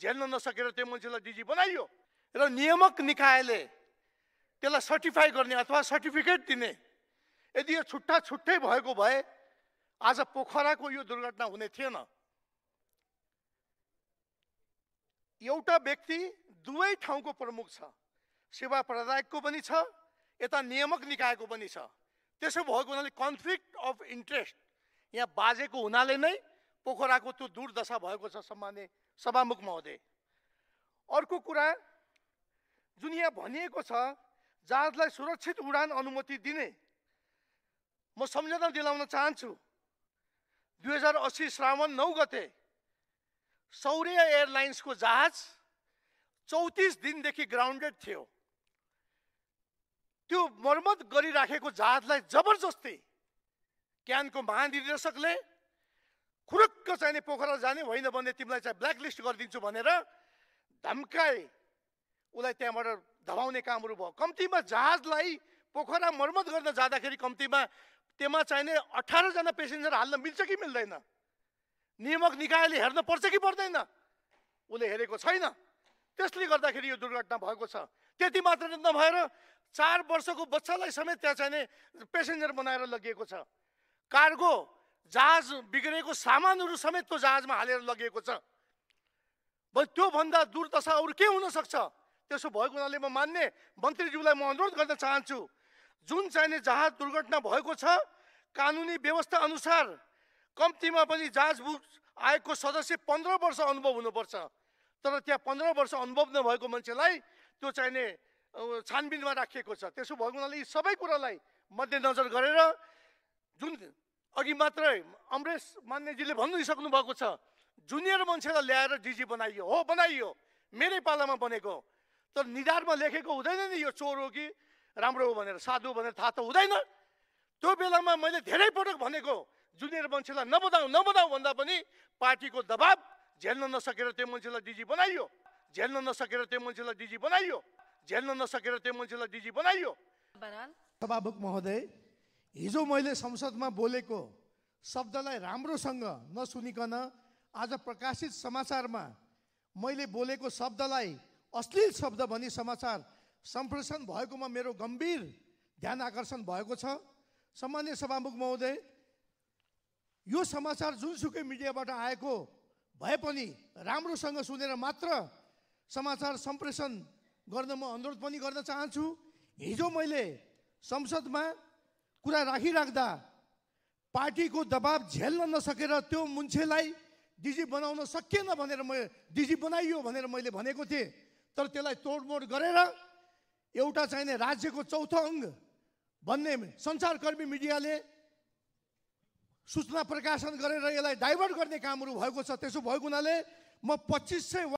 झेल्न नसकेर त्यो मान्छेलाई डिजी बनाइयो र नियामक निकायले त्यसलाई सर्टिफाई गर्ने अथवा सर्टिफिकेट दिने यदि यो छुट्टै भएको भए आज पोखराको यो दुर्घटना हुने थिएन। एउटा व्यक्ति दुवै ठाउँको प्रमुख छ, सेवा प्रदायकको पनि छ, यता नियामक निकायको पनि छ। त्यसो भएको हुनाले कन्फ्लिक्ट अफ इन्ट्रेस्ट यहाँ बाजेको हुनाले नै पोखराको त्यो दुर्दशा भएको छ। सम्माननीय सभामुख महोदय, अर्को कुरा जुन यहाँ भनिएको छ जहाजलाई सुरक्षित उडान अनुमति दिने, म सम्झना दिलाउन चाहन्छु 2080 श्रावण 9 गते सौर्य एयरलाइन्सको जहाज 34 दिनदेखि ग्राउन्डेड थियो। त्यो मर्मत गरिराखेको जहाजलाई जबरजस्ती क्यानको महानिर्देशकले खुरुक्क चाहिने पोखरा जाने होइन भने तिमीलाई चाहिँ ब्ल्याकलिस्ट गरिदिन्छु भनेर धम्काए, उसलाई त्यहाँबाट धमाउने कामहरू भयो। कम्तीमा जहाजलाई पोखरा मर्मत गर्न जाँदाखेरि कम्तीमा त्यसमा चाहिने 18 जना पेसेन्जर हाल्न मिल्छ कि मिल्दैन? नियामक निकायले हेर्न पर्छ कि पर्दैन? उसले हेरेको छैन। त्यसले गर्दाखेरि यो दुर्घटना भएको छ। त्यति मात्र नभएर 4 वर्षको बच्चालाई समेत त्यहाँ चाहिने पेसेन्जर बनाएर लगिएको छ। कार्गो जहाज बिग्रेको सामानहरू समेत त्यो जहाजमा हालेर लगिएको छ। त्योभन्दा दुर्दशा अरू के हुन सक्छ? त्यसो भएको हुनाले म मान्य मन्त्रीज्यूलाई म अनुरोध गर्न चाहन्छु, जुन चाहिने जहाज दुर्घटना भएको छ कानुनी व्यवस्था अनुसार कम्तीमा पनि जहाज आयोगको सदस्य 15 वर्ष अनुभव हुनुपर्छ। तर त्यहाँ 15 वर्ष अनुभव नभएको मान्छेलाई त्यो चाहिने छानबिनमा राखिएको छ। त्यसो भएको हुनाले यी सबै कुरालाई मध्यनजर गरेर जुन अघि मात्रै अमरेश मान्यजीले भनिसक्नु भएको छ, जुनियर मान्छेलाई ल्याएर डिजी बनाइयो, हो बनाइयो, मेरै पालामा बनेको। तर निधारमा लेखेको हुँदैन नि यो चोर हो कि राम्रो हो भनेर, साधु भनेर थाहा त हुँदैन। त्यो बेलामा मैले धेरै पटक भनेको जुनियर मान्छेलाई नबनाऊ भन्दा पनि पार्टीको दबाब झेल्न नसकेर त्यो मान्छेलाई डिजी बनाइयो, झेल्न नसकेर त्यो मान्छेलाई डिजी बनाइयो, झेल्न नसकेर त्यो मान्छेलाई डिजी बनाइयो। सभामुख महोदय, हिजो मैले संसदमा बोलेको शब्दलाई राम्रोसँग नसुनिकन आज प्रकाशित समाचारमा मैले बोलेको शब्दलाई अश्लील शब्द भनी समाचार सम्प्रेषण भएकोमा मेरो गम्भीर ध्यान आकर्षण भएको छ। सम्माननीय सभामुख महोदय, यो समाचार जुनसुकै मिडियाबाट आएको भए पनि राम्रोसँग सुनेर मात्र समाचार सम्प्रेषण गर्न म अनुरोध पनि गर्न चाहन्छु। हिजो मैले संसदमा कुरा राखिराख्दा पार्टीको दबाब झेल्न नसकेर त्यो मान्छेलाई डिजी बनाउन सकिएन भनेर डिजी बनाइयो भनेर मैले भनेको थिएँ। तर त्यसलाई तोडमोड गरेर एउटा चाहिने राज्यको चौथो अङ्ग भन्ने सञ्चारकर्मी मिडियाले सूचना प्रकाशन गरेर यसलाई डाइभर्ट गर्ने कामहरू भएको छ। त्यसो भएको हुनाले म 2500